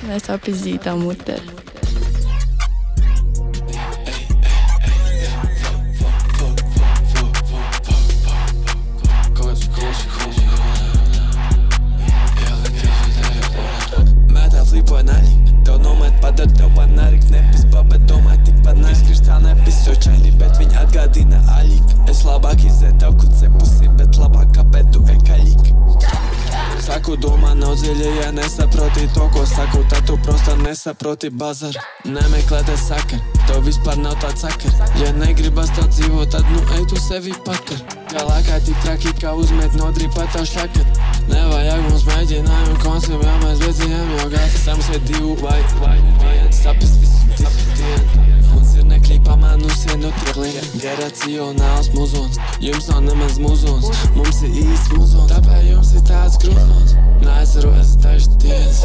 Mēs apizzītām mutē. Mētā flipoja naļi, tev nomet padara, tev panārik nepis, bet domāj tik panāris, kriš tā nepis jau čaļi, bet viņi atgādina aļik. Es labāk izēt tev kuce pusi, bet labāk kāpēc tu ekaļik. Saku, domā nav dziļa, ja nesaproti to, ko saku, tad tu prosta nesaproti bazar. Nemeklēties sakar, tev vispār nav tāds sakar. Ja negribas tā dzīvot, tad nu ej tu sevi pakar. Kā lākā tik traki, kā uzmet nodrī pat tā šakat. Nevajag mums mēģinājumu konsim, ja mēs beidzījām jau gāzi. Sams vai divu vai sapis visu dienu. Mums ir neklīpā manu sienu triklīgi. Geracionāls muzons, jums nav nemaz muzons. Mums ir īsts muzons, tāpēc jums ir tāds grūzons. Neatceros taču dienas,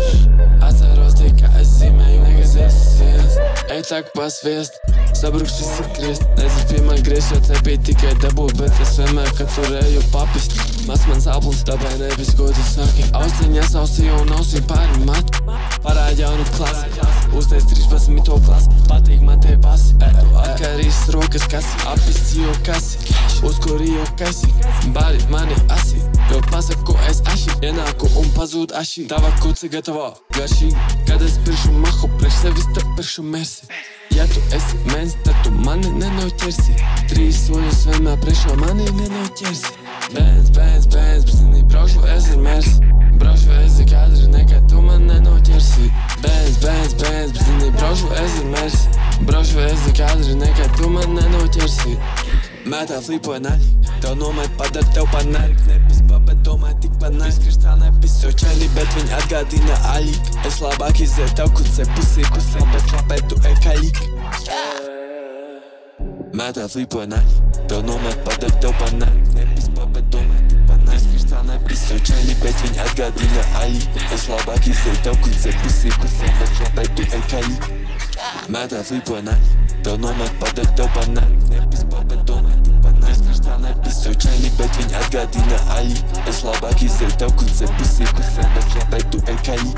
atceros tikai es zīmēju negazītas sienas. Ej tak pasviest, sabruks visi krist. Nezinu pie man griezt, jo cepīt tikai dabūt, bet es vienmēr, kad tur eju papist. Mas mans aplis, tāpēc nebis, ko tu saki. Austiņas ausīju un ausīju pāri mati. Parād jaunu klasi, uztais 13. klasi. Patīk man tie pasi, atkarīs rokas kasi. Apistīju kasi, uzkurīju kasi. Bāri mani asi, jo pasaku es aši. Ienāku un pazūd aši. Tava kuci gatavo garšīgi. Kad es piršu mahu, priekš sevis te piršu mersi. Ja tu esi mens, tad tu mani nenoķersi. 3 soļus vienmēr priekšā mani nenoķersi. Benz, zini, braukšu es ir mersi. Braukšu es ir kadri, nekad tu man nenoķersi. Benz, zini, braukšu es ir mersi. Braukšu es ir kadri, nekad tu man nenoķersi. Mētā flipoja naļi, tev nomet padara, tev panārik nepis, bet domāj tik panāris, kriš tā nepis jau čaļi, bet viņi atgādina aļik. Es labāk izēt tev kuce pusi, bet kāpēc tu ekaļik. Mētā flipoja naļi, tev nomet padara, tev panārik nepis, bet domāj tik panāris, kriš tā nepis jau čaļi, bet viņi atgādina aļik. Es labāk izēt tev kuce pusi, bet kāpēc tu ekaļik. Mētā flipoja naļi, tev nomet padara, tev panārik nepis, bet domāj tik panāris, kriš tā nepis jau čaļi, bet viņi atgādina aļik. Es labāk izēt tev kuce pusi, bet kāpēc tu ekaļik.